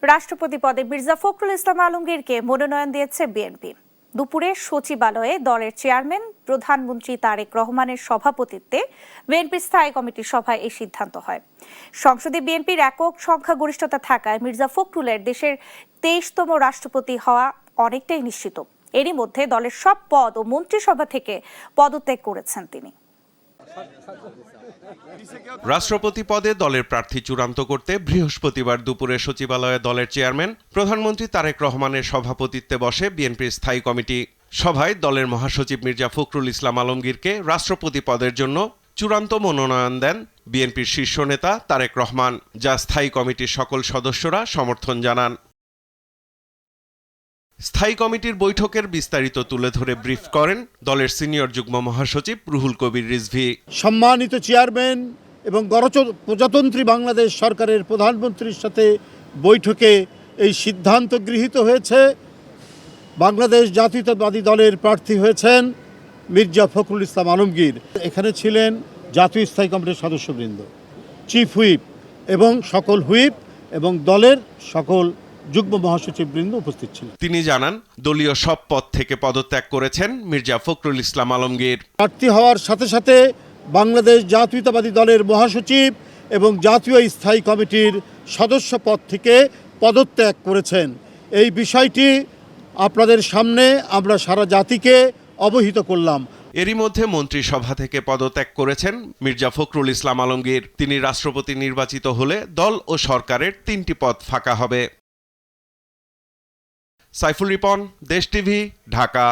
রাষ্ট্রপতি পদে মির্জা ফখরুল ইসলাম আলমগীরকে মনোনয়ন দিয়েছে বিএনপি। দুপুরে সচিবালয়ে দলের চেয়ারম্যান প্রধানমন্ত্রী তারেক রহমানের সভাপতিত্বে বিএনপির স্থায়ী কমিটির সভায় এই সিদ্ধান্ত হয়। সংসদে বিএনপির একক সংখ্যাগরিষ্ঠতা থাকায় মির্জা ফখরুলের দেশের 23তম রাষ্ট্রপতি হওয়া অনেকটাই নিশ্চিত। এরই মধ্যে দলের সব পদ ও মন্ত্রিসভা থেকে পদত্যাগ করেছেন তিনি। রাষ্ট্রপতি পদে দলের প্রার্থী চূড়ান্ত করতে বৃহস্পতিবার দুপুরে সচিবালয়ে দলের চেয়ারম্যান প্রধানমন্ত্রী তারেক রহমানের সভাপতিত্বে বসে বিএনপির স্থায়ী কমিটি। সভায় দলের মহাসচিব মির্জা ফখরুল ইসলাম আলমগীরকে রাষ্ট্রপতি পদের জন্য চূড়ান্ত মনোনয়ন দেন বিএনপির শীর্ষ নেতা তারেক রহমান, যা স্থায়ী কমিটির সকল সদস্যরা সমর্থন জানান। স্থায়ী কমিটির বৈঠকের বিস্তারিত তুলে ধরে ব্রিফ করেন দলের সিনিয়র যুগ্ম মহাসচিব রুহুল কবির রিজভী। সম্মানিত চেয়ারম্যান এবং গণপ্রজাতন্ত্রী বাংলাদেশ সরকারের প্রধানমন্ত্রীর সাথে বৈঠকে এই সিদ্ধান্ত গৃহীত হয়েছে। বাংলাদেশ জাতীয়তাবাদী দলের প্রার্থী হয়েছেন মির্জা ফখরুল ইসলাম আলমগীর। এখানে ছিলেন জাতীয় স্থায়ী কমিটির সদস্যবৃন্দ, চিফ হুইপ এবং সকল হুইপ এবং দলের সকল যুগ্ম মহাসচিববৃন্দ উপস্থিত ছিলেন। তিনি জানান, দলীয় সব পদ থেকে পদত্যাগ করেছেন মির্জা ফখরুল ইসলাম আলমগীর। প্রার্থী হওয়ার সাথে সাথে বাংলাদেশ জাতীয়তাবাদী দলের মহাসচিব এবং জাতীয় স্থায়ী কমিটির সদস্য পদ থেকে পদত্যাগ করেছেন। এই বিষয়টি আপনাদের সামনে আমরা সারা জাতিকে অবহিত করলাম। এরই মধ্যে মন্ত্রিসভা থেকে পদত্যাগ করেছেন মির্জা ফখরুল ইসলাম আলমগীর। তিনি রাষ্ট্রপতি নির্বাচিত হলে দল ও সরকারের 3টি পদ ফাঁকা হবে। সাইফুল রিপন, দেশ টিভি, ঢাকা।